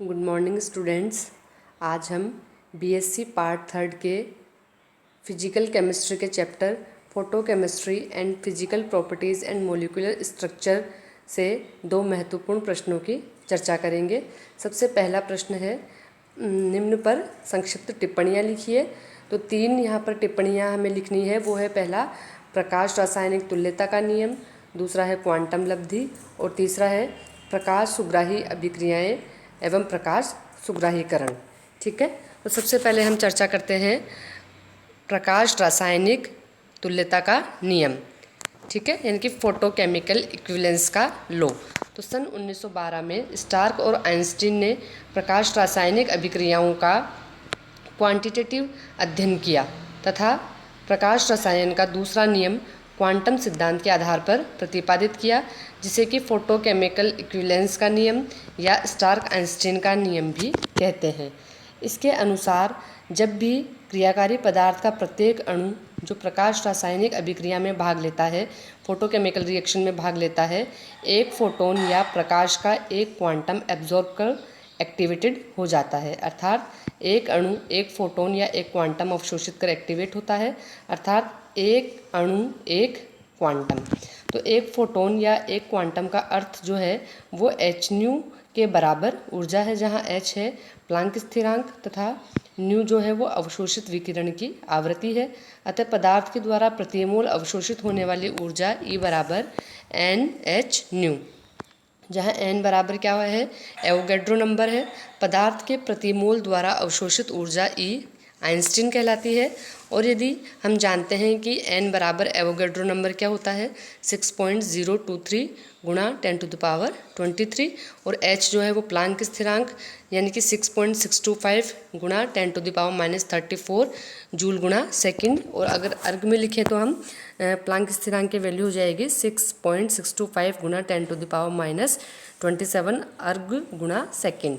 Good morning students. आज हम BSc part third के फिजिकल केमिस्ट्री के chapter photochemistry and physical properties and molecular structure से दो महत्वपूर्ण प्रश्नों की चर्चा करेंगे। सबसे पहला प्रश्न है, निम्न पर संक्षिप्त टिप्पणियाँ लिखिए। तो तीन यहाँ पर टिप्पणियाँ हमें लिखनी है। वो है पहला प्रकाश रासायनिक तुल्यता का नियम, दूसरा है क्वांटम लब्धि और तीसरा है प्रकाश सुग्राही अभिक्रियाएं एवं प्रकाश सुग्राहीकरण। ठीक है, तो सबसे पहले हम चर्चा करते हैं प्रकाश रासायनिक तुल्यता का नियम। ठीक है, यानी कि फोटोकेमिकल इक्विवेलेंस का लॉ। तो सन 1912 में स्टार्क और आइंस्टीन ने प्रकाश रासायनिक अभिक्रियाओं का क्वांटिटेटिव अध्ययन किया तथा प्रकाश रसायन का दूसरा नियम क्वांटम सिद्धांत के आधार पर प्रतिपादित किया, जिसे कि फोटोकेमिकल इक्विवेलेंस का नियम या स्टार्क आइंस्टीन का नियम भी कहते हैं। इसके अनुसार जब भी क्रियाकारी पदार्थ का प्रत्येक अणु जो प्रकाश रासायनिक अभिक्रिया में भाग लेता है, फोटोकेमिकल रिएक्शन में भाग लेता है, एक फोटोन या प्रकाश का एक क्वांटम एब्जॉर्ब कर एक्टिवेटेड हो जाता है। अर्थात एक अणु एक फोटोन या एक क्वांटम अवशोषित कर एक्टिवेट होता है, अर्थात एक अणु एक क्वांटम। तो एक फोटोन या एक क्वांटम का अर्थ जो है वो h के बराबर ऊर्जा है, जहाँ h है प्लांक स्थिरांक तथा न्यू जो है वो अवशोषित विकिरण की आवृत्ति है। अतः पदार्थ के द्वारा प्रति मोल अवशोषित होने वाली ऊर्जा E बराबर NH, जहाँ n बराबर क्या है, एवोगैड्रो नंबर है। पदार्थ के प्रति मोल द्वारा अवशोषित ऊर्जा E आइंस्टीन कहलाती है। और यदि हम जानते हैं कि n बराबर एवोगैड्रो नंबर क्या होता है, 6.023 गुणा 10⁻23 और h जो है वो प्लांक स्थिरांक यानी कि 6.625 गुणा 10⁻34 जूल गुणा सेकंड। और अगर अर्ग में लिखें तो हम प्लांक स्थिरांक की वैल्यू हो जाएगी 6.625 गुणा 10⁻27 अर्ग गुणा सेकंड।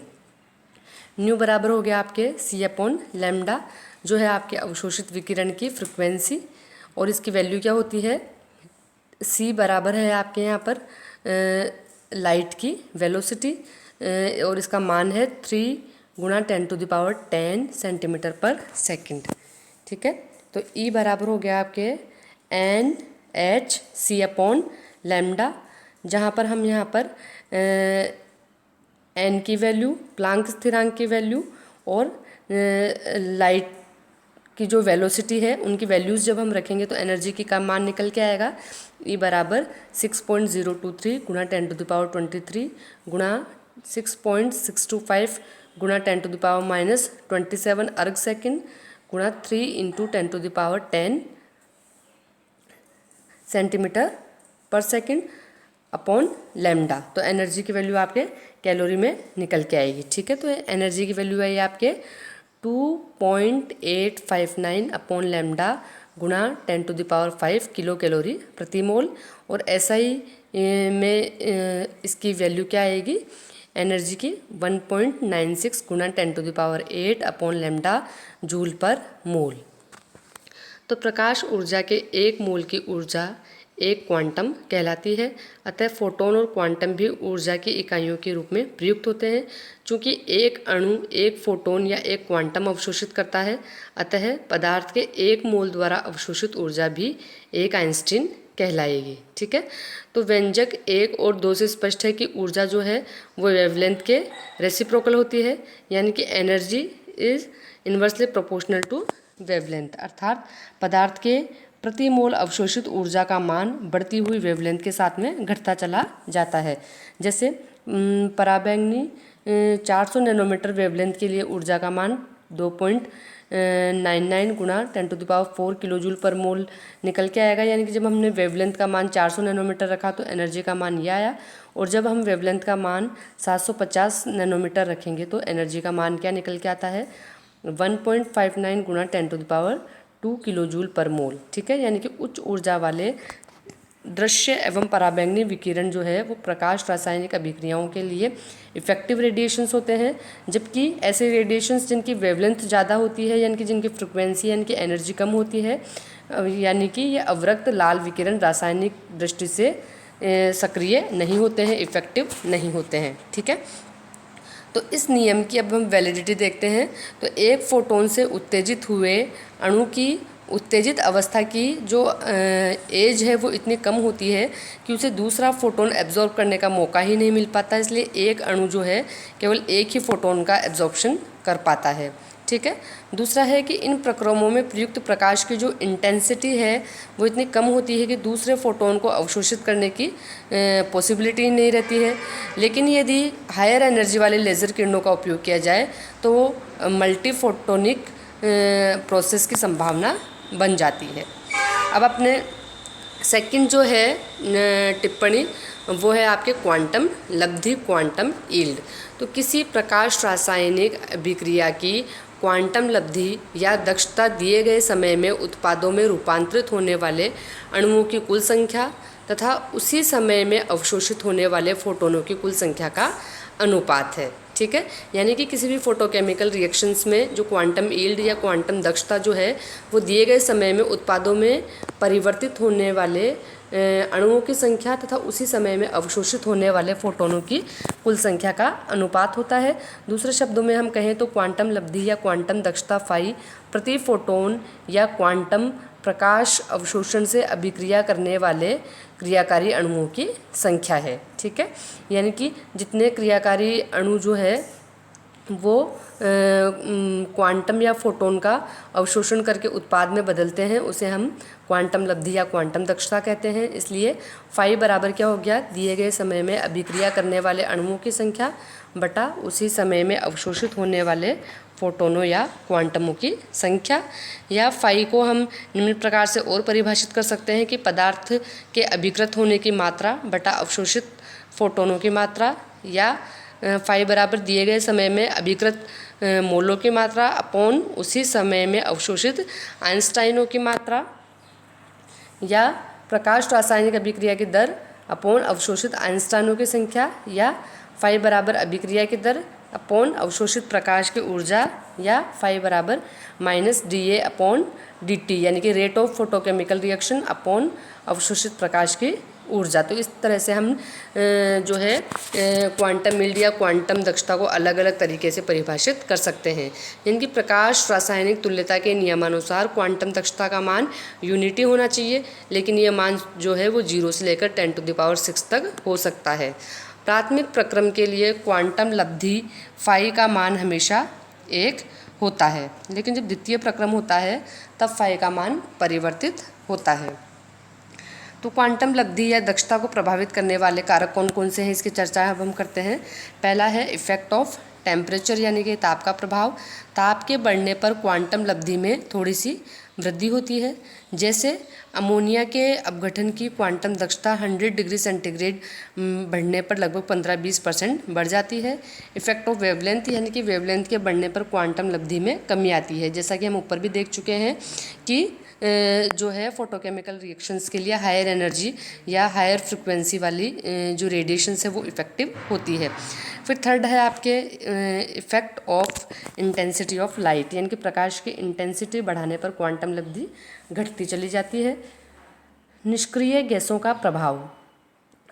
न्यू बराबर हो गया आपके C/λ, जो है आपके अवशोषित विकिरण की फ्रिक्वेंसी, और इसकी वैल्यू क्या होती है, C बराबर है आपके यहाँ पर लाइट की वेलोसिटी, और इसका मान है 3 गुणा 10⁻10 सेंटीमीटर पर सेकंड। ठीक है, तो E बराबर हो गया आपके NhC/λ, जहाँ पर हम यहाँ पर n की वैल्यू, प्लांक स्थिरांक की वैल्यू और लाइट की जो वेलोसिटी है उनकी वैल्यूज़ जब हम रखेंगे तो एनर्जी की का मान निकल के आएगा। E बराबर 6.023 गुणा 10⁻23 गुणा 6.625 गुणा 10⁻27 अर्ग सेकंड गुणा 3 × 10⁻10 सेंटीमीटर पर सेकंड अपॉन लैम्डा। तो एनर्जी की वैल्यू आपके कैलोरी में निकल के आएगी। ठीक है, तो एनर्जी की वैल्यू है आपके 2.859 अपॉन लैम्डा गुणा 10⁵ किलो कैलोरी प्रति मोल। और SI में इसकी वैल्यू क्या आएगी, एनर्जी की 1.96 गुणा 10⁸ अपॉन लैम्डा जूल पर मोल। तो प्रकाश ऊर्जा के एक मोल की ऊर्जा एक क्वांटम कहलाती है। अतः फोटोन और क्वांटम भी ऊर्जा की इकाइयों के रूप में प्रयुक्त होते हैं। चूँकि एक अणु एक फोटोन या एक क्वांटम अवशोषित करता है, अतः पदार्थ के एक मोल द्वारा अवशोषित ऊर्जा भी एक आइंस्टीन कहलाएगी। ठीक है, तो व्यंजक 1 और 2 से स्पष्ट है कि ऊर्जा जो है वो वेवलेंथ के रेसिप्रोकल होती है, यानी कि energy is inversely proportional to wavelength. अर्थात पदार्थ के प्रति मोल अवशोषित ऊर्जा का मान बढ़ती हुई वेवलेंथ के साथ में घटता चला जाता है। जैसे पराबैंगनी 400 नैनोमीटर वेवलेंथ के लिए ऊर्जा का मान 2.99 गुणा 10⁴ किलो जूल पर मोल निकल के आएगा। यानी कि जब हमने वेवलेंथ का मान 400 नैनोमीटर रखा तो एनर्जी का मान यह आया, और जब हम वेवलेंथ का मान 750 नैनोमीटर रखेंगे तो एनर्जी का मान क्या निकल के आता है, 1.59 गुणा 10⁻2 किलो जूल पर मोल। ठीक है, यानी कि उच्च ऊर्जा वाले दृश्य एवं पराबैंगनी विकिरण जो है वो प्रकाश रासायनिक अभिक्रियाओं के लिए इफेक्टिव रेडिएशंस होते हैं, जबकि ऐसे रेडिएशंस जिनकी वेवलेंथ ज़्यादा होती है यानी कि जिनकी फ्रिक्वेंसी यानी कि एनर्जी कम होती है, यानी कि ये अवरक्त लाल विकिरण रासायनिक दृष्टि से सक्रिय नहीं होते हैं, इफेक्टिव नहीं होते हैं। ठीक है, तो इस नियम की अब हम वैलिडिटी देखते हैं। तो एक फोटोन से उत्तेजित हुए अणु की उत्तेजित अवस्था की जो एज है वो इतनी कम होती है कि उसे दूसरा फोटोन एब्जॉर्ब करने का मौका ही नहीं मिल पाता, इसलिए एक अणु जो है केवल एक ही फोटोन का एब्जॉर्प्शन कर पाता है। ठीक है। दूसरा है कि इन प्रक्रमों में प्रयुक्त प्रकाश की जो इंटेंसिटी है वो इतनी कम होती है कि दूसरे फोटोन को अवशोषित करने की पॉसिबिलिटी नहीं रहती है। लेकिन यदि हायर एनर्जी वाले लेज़र किरणों का उपयोग किया जाए तो वो मल्टीफोटोनिक प्रोसेस की संभावना बन जाती है। अब अपने सेकंड जो है टिप्पणी वो है आपके क्वांटम लब्धि, क्वांटम यील्ड। तो किसी प्रकाश रासायनिक अभिक्रिया की क्वांटम लब्धि या दक्षता दिए गए समय में उत्पादों में रूपांतरित होने वाले अणुओं की कुल संख्या तथा उसी समय में अवशोषित होने वाले फोटोनों की कुल संख्या का अनुपात है। ठीक है। यानी कि किसी भी फोटोकेमिकल रिएक्शंस में जो क्वांटम यील्ड या क्वांटम दक्षता जो है वो दिए गए समय में उत्पादों में परिवर्तित होने वाले अणुओं की संख्या तथा उसी समय में अवशोषित होने वाले फोटोनों की कुल संख्या का अनुपात होता है। दूसरे शब्दों में हम कहें तो क्वांटम लब्धि या क्वांटम दक्षता फाई प्रति फोटोन या क्वांटम प्रकाश अवशोषण से अभिक्रिया करने वाले क्रियाकारी अणुओं की संख्या है। ठीक है। यानी कि जितने क्रियाकारी अणु जो है वो क्वांटम या फोटोन का अवशोषण करके उत्पाद में बदलते हैं उसे हम क्वांटम लब्धि या क्वांटम दक्षता कहते हैं। इसलिए फाई बराबर क्या हो गया, दिए गए समय में अभिक्रिया करने वाले अणुओं की संख्या बटा उसी समय में अवशोषित होने वाले फोटोनों या क्वांटमों की संख्या। या फाई को हम निम्न प्रकार से और परिभाषित कर सकते हैं कि पदार्थ के अभिकृत होने की मात्रा बटा अवशोषित फोटोनों की मात्रा, या फाई बराबर दिए गए समय में अभिकृत मोलों की मात्रा अपॉन उसी समय में अवशोषित आइंस्टाइनों की मात्रा, या प्रकाश रासायनिक अभिक्रिया की दर अपॉन अवशोषित आइंस्टाइनों की संख्या, या फाई बराबर अभिक्रिया की दर अपॉन अवशोषित प्रकाश की ऊर्जा, या फाई बराबर माइनस DA अपॉन DT यानी कि rate of photochemical reaction upon अवशोषित प्रकाश की ऊर्जा। तो इस तरह से हम जो है क्वांटम यील्ड या क्वांटम दक्षता को अलग अलग तरीके से परिभाषित कर सकते हैं। यानी कि प्रकाश रासायनिक तुल्यता के नियमानुसार क्वांटम दक्षता का मान यूनिटी होना चाहिए, लेकिन यह मान जो है वो 0 से लेकर 10⁶ तक हो सकता है। प्राथमिक प्रक्रम के लिए क्वांटम लब्धि फाई का मान हमेशा 1 होता है, लेकिन जब द्वितीय प्रक्रम होता है तब फाई का मान परिवर्तित होता है। तो क्वांटम लब्धि या दक्षता को प्रभावित करने वाले कारक कौन कौन से हैं इसकी चर्चा अब हम करते हैं। पहला है इफेक्ट ऑफ टेम्परेचर यानी कि ताप का प्रभाव। ताप के बढ़ने पर क्वांटम लब्धि में थोड़ी सी वृद्धि होती है। जैसे अमोनिया के अपघटन की क्वांटम दक्षता 100 डिग्री सेंटीग्रेड बढ़ने पर लगभग 15-20% बढ़ जाती है। इफेक्ट ऑफ वेवलेंथ यानी कि वेवलेंथ के बढ़ने पर क्वांटम लब्धि में कमी आती है। जैसा कि हम ऊपर भी देख चुके हैं कि जो है फोटोकेमिकल रिएक्शंस के लिए हायर एनर्जी या हायर फ्रिक्वेंसी वाली जो रेडिएशंस है वो इफ़ेक्टिव होती है। फिर थर्ड है आपके effect of intensity of light यानी कि प्रकाश की इंटेंसिटी बढ़ाने पर क्वांटम लब्धि घटती चली जाती है। निष्क्रिय गैसों का प्रभाव।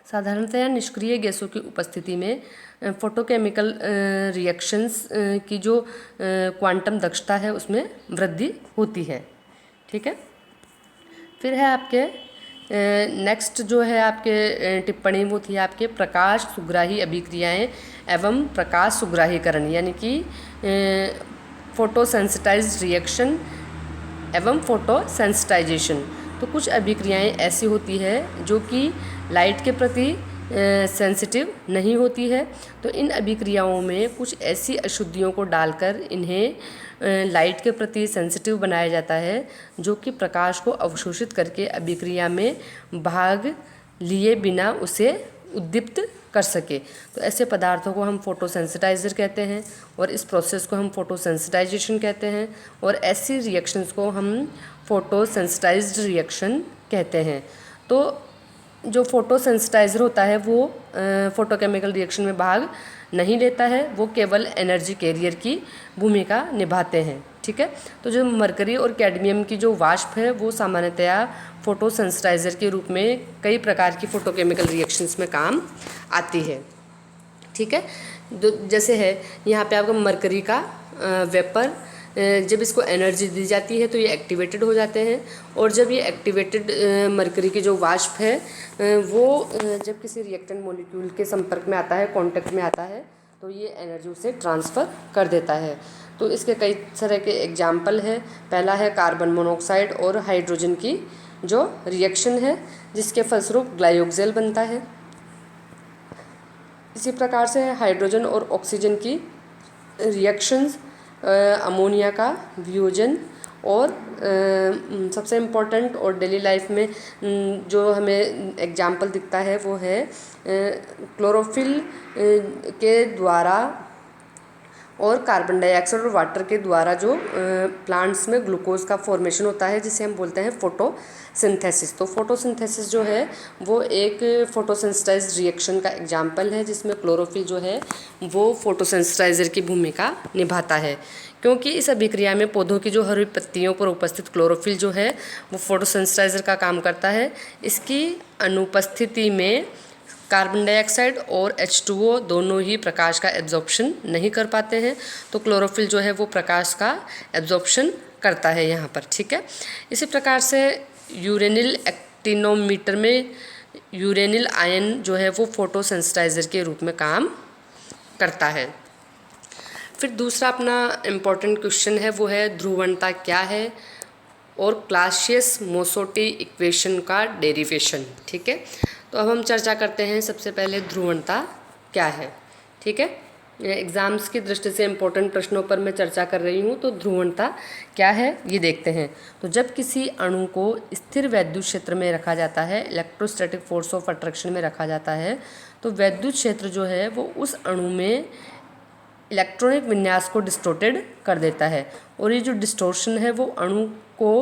साधारणतया निष्क्रिय गैसों की उपस्थिति में फोटोकेमिकल रिएक्शंस की जो क्वांटम दक्षता है उसमें वृद्धि होती है। ठीक है। फिर है आपके नेक्स्ट जो है आपके टिप्पणी वो थी आपके प्रकाश सुग्राही अभिक्रियाएं एवं प्रकाश सुग्राहीकरण यानी कि फोटोसेंसिटाइज्ड रिएक्शन एवं फोटोसेंसिटाइजेशन। तो कुछ अभिक्रियाएं ऐसी होती है जो कि लाइट के प्रति सेंसिटिव नहीं होती है। तो इन अभिक्रियाओं में कुछ ऐसी अशुद्धियों को डालकर इन्हें लाइट के प्रति सेंसिटिव बनाया जाता है जो कि प्रकाश को अवशोषित करके अभिक्रिया में भाग लिए बिना उसे उद्दीप्त कर सके। तो ऐसे पदार्थों को हम फोटोसेंसिटाइजर कहते हैं और इस प्रोसेस को हम फोटोसेंसिटाइजेशन कहते हैं और ऐसी रिएक्शंस को हम फोटोसेंसिटाइज्ड रिएक्शन कहते हैं। तो जो फोटोसेंसिटाइजर होता है वो फोटोकेमिकल रिएक्शन में भाग नहीं लेता है, वो केवल एनर्जी कैरियर की भूमिका निभाते हैं। ठीक है। तो जो मरकरी और कैडमियम की जो वाष्प है वो सामान्यतया फोटोसेंसिटाइजर के रूप में कई प्रकार की फोटोकेमिकल रिएक्शंस में काम आती है। ठीक है। जैसे है यहाँ पे आपका मरकरी का वेपर, जब इसको एनर्जी दी जाती है तो ये एक्टिवेटेड हो जाते हैं, और जब ये एक्टिवेटेड मरकरी की जो वाष्प है वो जब किसी रिएक्टेंट मॉलिक्यूल के संपर्क में आता है, कांटेक्ट में आता है, तो ये एनर्जी उसे ट्रांसफ़र कर देता है। तो इसके कई तरह के एग्जाम्पल है। पहला है कार्बन मोनोऑक्साइड और हाइड्रोजन की जो रिएक्शन है, जिसके फलस्वरूप ग्लाइकोजेल बनता है। इसी प्रकार से हाइड्रोजन और ऑक्सीजन की रिएक्शंस, अमोनिया का वियोजन, और सबसे इम्पोर्टेंट और डेली लाइफ में जो हमें एग्जाम्पल दिखता है वो है क्लोरोफिल के द्वारा और कार्बन डाइऑक्साइड और वाटर के द्वारा जो प्लांट्स में ग्लूकोज का फॉर्मेशन होता है, जिसे हम बोलते हैं फोटोसिंथेसिस। तो फोटोसिंथेसिस जो है वो एक फोटोसेंसिटाइज्ड रिएक्शन का एग्जाम्पल है, जिसमें क्लोरोफिल जो है वो फोटोसेंसिटाइजर की भूमिका निभाता है, क्योंकि इस अभिक्रिया में पौधों की जो हरी पत्तियों पर उपस्थित क्लोरोफिल जो है वो फोटोसेंसिटाइजर का काम करता है। इसकी अनुपस्थिति में कार्बन डाइऑक्साइड और H2O दोनों ही प्रकाश का एब्जॉर्प्शन नहीं कर पाते हैं, तो क्लोरोफिल जो है वो प्रकाश का एब्जॉर्प्शन करता है यहाँ पर, ठीक है। इसी प्रकार से यूरेनिल एक्टिनोमीटर में यूरेनिल आयन जो है वो फोटोसेंसिटाइजर के रूप में काम करता है। फिर दूसरा अपना इम्पॉर्टेंट क्वेश्चन है वो है ध्रुवणता क्या है और क्लासियस-मोसोटी इक्वेशन का डेरिवेशन, ठीक है। तो अब हम चर्चा करते हैं सबसे पहले ध्रुवणता क्या है, ठीक है। एग्ज़ाम्स की दृष्टि से इम्पोर्टेंट प्रश्नों पर मैं चर्चा कर रही हूँ, तो ध्रुवणता क्या है ये देखते हैं। तो जब किसी अणु को स्थिर वैद्युत क्षेत्र में रखा जाता है, इलेक्ट्रोस्टैटिक फोर्स ऑफ अट्रैक्शन में रखा जाता है, तो वैद्युत क्षेत्र जो है वो उस अणु में इलेक्ट्रॉनिक विन्यास को डिस्टोर्टेड कर देता है, और ये जो डिस्टोर्शन है वो अणु को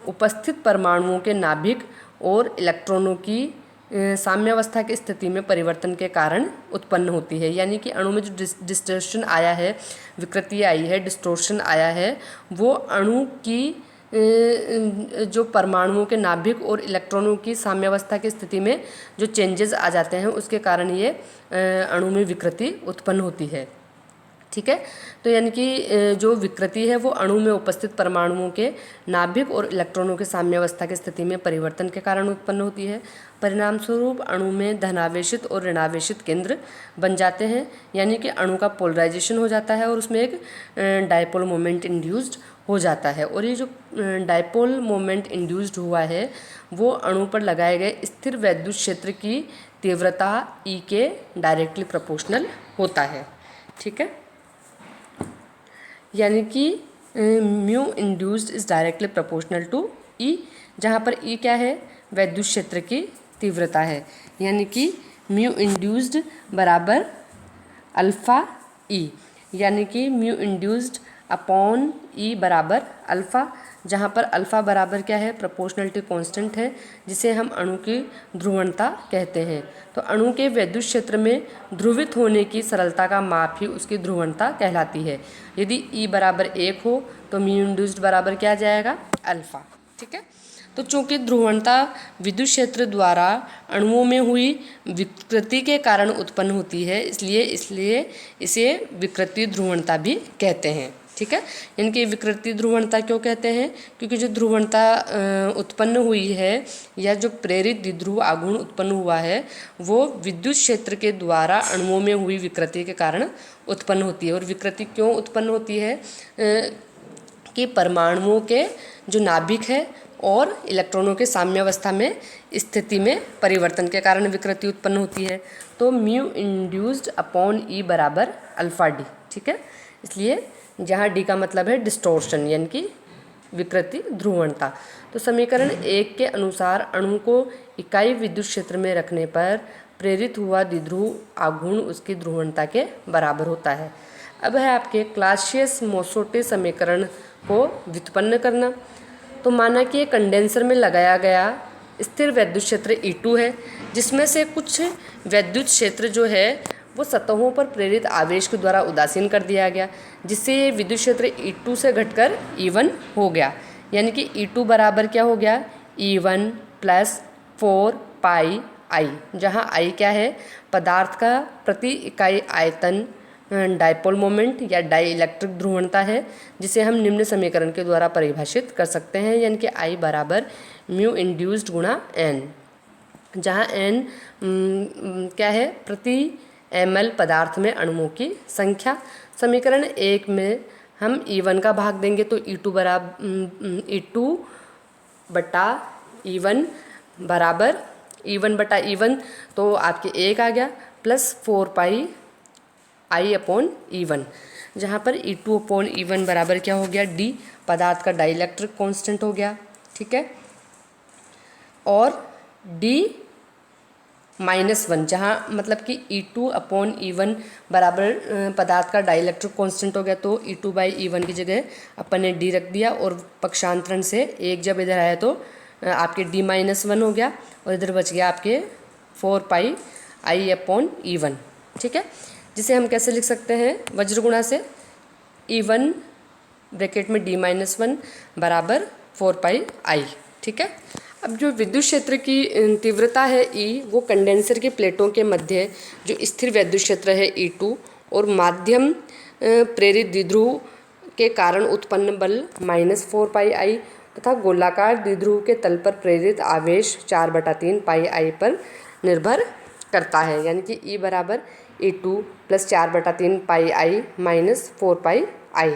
उपस्थित परमाणुओं के नाभिक और इलेक्ट्रॉनों की साम्यावस्था की स्थिति में परिवर्तन के कारण उत्पन्न होती है। यानी कि अणु में जो डिस्टोर्शन आया है, विकृति आई है, डिस्टोर्शन आया है, वो अणु की जो परमाणुओं के नाभिक और इलेक्ट्रॉनों की साम्यावस्था की स्थिति में जो चेंजेस आ जाते हैं, उसके कारण ये अणु में विकृति उत्पन्न होती है, ठीक है। तो यानी कि जो विकृति है वो अणु में उपस्थित परमाणुओं के नाभिक और इलेक्ट्रॉनों के साम्यावस्था की स्थिति में परिवर्तन के कारण उत्पन्न होती है। परिणाम स्वरूप अणु में धनावेशित और ऋणावेशित केंद्र बन जाते हैं, यानी कि अणु का पोलराइजेशन हो जाता है और उसमें एक डायपोल मोमेंट इंड्यूस्ड हो जाता है। और ये जो डायपोल मोमेंट इंड्यूस्ड हुआ है वो अणु पर लगाए गए स्थिर वैद्युत क्षेत्र की तीव्रता E के डायरेक्टली प्रोपोर्शनल होता है, ठीक है। यानी कि mu induced is directly proportional to E, जहाँ पर E क्या है, वैद्युत क्षेत्र की तीव्रता है, यानी कि म्यू इंड्यूस्ड बराबर अल्फ़ा E, यानी कि म्यू इंड्यूस्ड अपॉन E बराबर अल्फ़ा, जहाँ पर अल्फ़ा बराबर क्या है, प्रोपोर्शनलिटी कांस्टेंट है, जिसे हम अणु की ध्रुवणता कहते हैं। तो अणु के वैद्युत क्षेत्र में ध्रुवित होने की सरलता का माप ही उसकी ध्रुवणता कहलाती है। यदि E बराबर 1 हो तो म्यू इंड्यूस्ड बराबर क्या आ जाएगा, अल्फ़ा, ठीक है। तो चूँकि ध्रुवणता विद्युत क्षेत्र द्वारा अणुओं में हुई विकृति के कारण उत्पन्न होती है, इसलिए इसे विकृति ध्रुवणता भी कहते हैं, ठीक है। इनकी विकृति ध्रुवणता क्यों कहते हैं, क्योंकि जो ध्रुवणता उत्पन्न हुई है या जो प्रेरित द्विध्रुव आघूर्ण उत्पन्न हुआ है वो विद्युत क्षेत्र के द्वारा अणुओं में हुई विकृति के कारण उत्पन्न होती है। और विकृति क्यों उत्पन्न होती है कि परमाणुओं के जो नाभिक है और इलेक्ट्रॉनों के साम्यावस्था में स्थिति में परिवर्तन के कारण विकृति उत्पन्न होती है। तो म्यू इंड्यूस्ड अपॉन E बराबर अल्फ़ा D, ठीक है। इसलिए जहाँ D का मतलब है डिस्टोर्शन, यानी कि विकृति ध्रुवणता। तो समीकरण 1 के अनुसार अणु को इकाई विद्युत क्षेत्र में रखने पर प्रेरित हुआ द्विध्रुव आघूर्ण उसकी ध्रुवणता के बराबर होता है। अब है आपके क्लासियस-मोसोटी समीकरण को व्युत्पन्न करना। तो माना कि कंडेंसर में लगाया गया स्थिर वैद्युत क्षेत्र E2 है, जिसमें से कुछ वैद्युत क्षेत्र जो है वो सतहों पर प्रेरित आवेश के द्वारा उदासीन कर दिया गया, जिससे ये विद्युत क्षेत्र E2 से घटकर E1 हो गया। यानी कि E2 बराबर क्या हो गया, E1 + 4 पाई I, जहाँ I क्या है, पदार्थ का प्रति इकाई आयतन डायपोल मोमेंट या डाई इलेक्ट्रिक ध्रुवणता है, जिसे हम निम्न समीकरण के द्वारा परिभाषित कर सकते हैं, यानी कि I बराबर म्यू इंड्यूस्ड गुणा N, जहाँ N क्या है, प्रति ml पदार्थ में अणुओं की संख्या। समीकरण 1 में हम E1 का भाग देंगे तो E2 बटा E1 बराबर E1 बटा E1 तो आपके 1 आ गया plus 4 pi I upon E1, जहाँ पर E2 अपॉन E1 बराबर क्या हो गया, D, पदार्थ का डाइलेक्ट्रिक कांस्टेंट हो गया, ठीक है, और D -1, जहाँ मतलब कि E2 अपॉन E1 बराबर पदार्थ का डाइलेक्ट्रिक कांस्टेंट हो गया, तो E2 बाई E1 की जगह अपन ने D रख दिया, और पक्षांतरण से 1 जब इधर आया तो आपके D -1 हो गया, और इधर बच गया आपके 4 पाई I अपॉन E1, ठीक है, जिसे हम कैसे लिख सकते हैं, वज्र गुणा से E1 ब्रैकेट में D -1 बराबर 4 पाई I, ठीक है। अब जो विद्युत क्षेत्र की तीव्रता है E, वो कंडेंसर की प्लेटों के मध्य जो स्थिर विद्युत क्षेत्र है E2 और माध्यम प्रेरित द्विध्रुव के कारण उत्पन्न बल -4 पाई I तथा गोलाकार द्विध्रुव के तल पर प्रेरित आवेश 4/3 पाई I पर निर्भर करता है, यानी कि E बराबर E2 plus 4/3 pi I minus 4 pi I।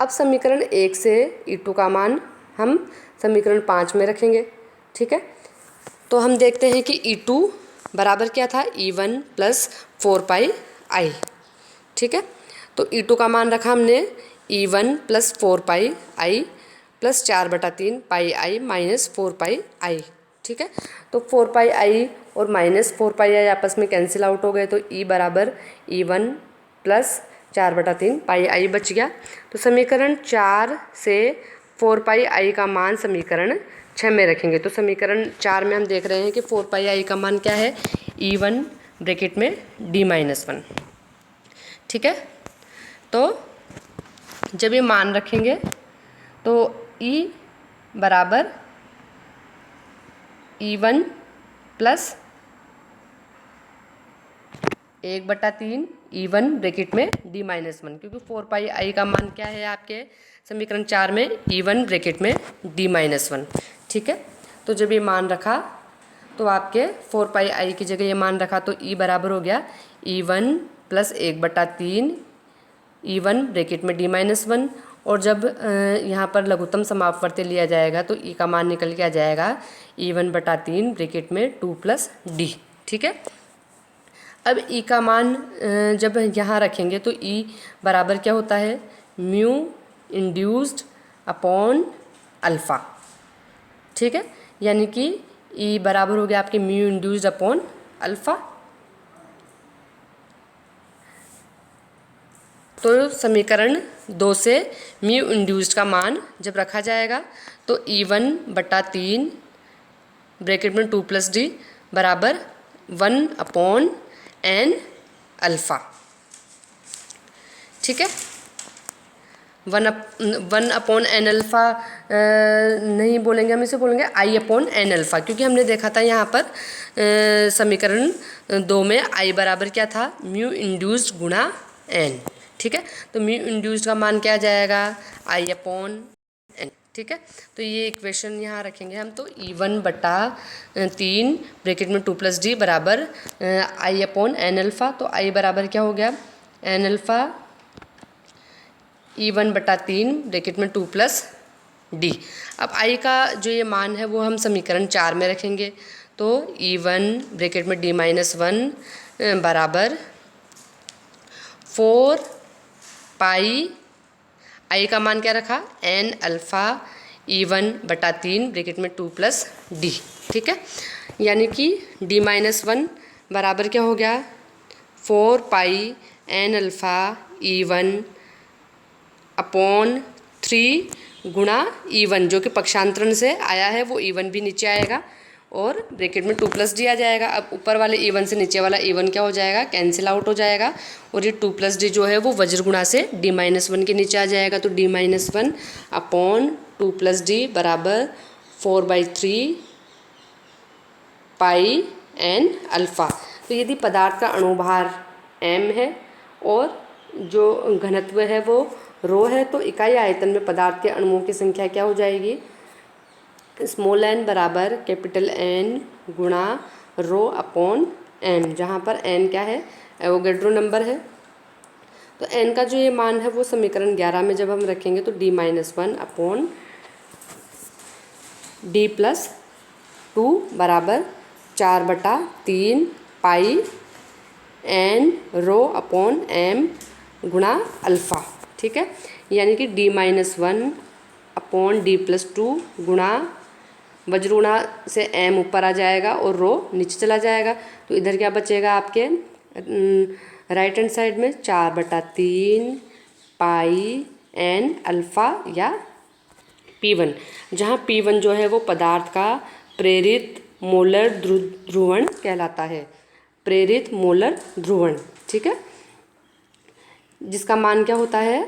अब समीकरण 1 से E2 का मान हम समीकरण 5 में रखेंगे, ठीक है। तो हम देखते हैं कि E2 बराबर क्या था, E1 प्लस 4 पाई I, ठीक है। तो E2 का मान रखा हमने E1 plus 4 pi I plus 4/3 pi I minus 4 pi I, ठीक है। तो 4 पाई I और माइनस 4 पाई I आपस में कैंसिल आउट हो गए, तो E बराबर E1 प्लस 4/3 पाई I बच गया। तो समीकरण 4 से 4 पाई I का मान समीकरण 6 में रखेंगे। तो समीकरण 4 में हम देख रहे हैं कि 4 पाई I का मान क्या है, E1 ब्रैकेट में D -1, ठीक है। तो जब ये मान रखेंगे तो E बराबर E1 प्लस 1/3 E1 ब्रैकेट में D -1, क्योंकि 4 पाई I का मान क्या है आपके समीकरण 4 में, E1 ब्रैकेट में D -1, ठीक है। तो जब ये मान रखा तो आपके 4 पाई I की जगह ये मान रखा, तो E बराबर हो गया E1 प्लस 1/3 E1 ब्रैकेट में D -1, और जब यहाँ पर लघुत्तम समापवर्ती लिया जाएगा तो E का मान निकल के आ जाएगा E1/3 ब्रैकेट में 2 प्लस D, ठीक है। अब E का मान जब यहाँ रखेंगे तो E बराबर क्या होता है, म्यू इंड्यूस्ड अपॉन अल्फ़ा, ठीक है, यानी कि E बराबर हो गया आपके म्यू इंड्यूस्ड अपॉन अल्फ़ा। तो समीकरण 2 से म्यू इंड्यूस्ड का मान जब रखा जाएगा तो E1/3 ब्रैकेट में 2 प्लस D बराबर 1/n अल्फ़ा, ठीक है। 1/n अल्फ़ा नहीं बोलेंगे हम, इसे बोलेंगे I/n अल्फ़ा, क्योंकि हमने देखा था यहाँ पर समीकरण 2 में I बराबर क्या था, म्यू इंड्यूस्ड गुणा n, ठीक है। तो म्यू इंड्यूस्ड का मान क्या आ जाएगा, I/n, ठीक है। तो ये इक्वेशन यहाँ रखेंगे हम, तो E1/3 ब्रैकेट में 2 प्लस D बराबर I/n अल्फ़ा। तो I बराबर क्या हो गया, n अल्फ़ा E1/3 ब्रैकेट में 2 प्लस D। अब I का जो ये मान है वो हम समीकरण 4 में रखेंगे, तो E1 ब्रैकेट में D -1 बराबर 4 पाई I का मान क्या रखा, n अल्फ़ा E1/3 ब्रैकेट में 2 प्लस D, ठीक है। यानी कि D -1 बराबर क्या हो गया, 4 पाई n अल्फ़ा E1 अपॉन 3 गुणा E1, जो कि पक्षांतरण से आया है वो E1 भी नीचे आएगा और ब्रैकेट में 2 प्लस D आ जाएगा। अब ऊपर वाले E1 से नीचे वाला E1 क्या हो जाएगा, कैंसिल आउट हो जाएगा, और ये 2 प्लस D जो है वो वज्र गुणा से D -1 के नीचे आ जाएगा। तो D -1 अपॉन 2 प्लस D बराबर 4/3 पाई n अल्फ़ा। तो यदि पदार्थ का अणुभार m है और जो घनत्व है वो रो है, तो इकाई आयतन में पदार्थ के अणुओं की संख्या क्या हो जाएगी, स्मॉल n बराबर कैपिटल N गुणा रो अपॉन m, जहाँ पर n क्या है, एवोगैड्रो नंबर है। तो n का जो ये मान है वो समीकरण 11 में जब हम रखेंगे तो d-1 अपॉन d+2 बराबर 4/3 पाई n रो अपॉन m गुणा अल्फ़ा। ठीक है, यानी कि d-1 अपॉन d+2 गुणा वज्रुणा से m ऊपर आ जाएगा और रो नीचे चला जाएगा। तो इधर क्या बचेगा आपके राइट हैंड साइड में 4/3 पाई n अल्फ़ा या P1, जहाँ P1 जो है वो पदार्थ का प्रेरित मोलर ध्रुवण कहलाता है, प्रेरित मोलर ध्रुवण। ठीक है, जिसका मान क्या होता है,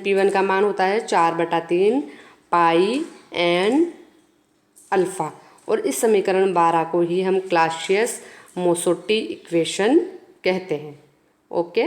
P1 का मान होता है 4/3 पाई n अल्फ़ा। और इस समीकरण 12 को ही हम क्लासियस मोसोट्टी इक्वेशन कहते हैं। ओके।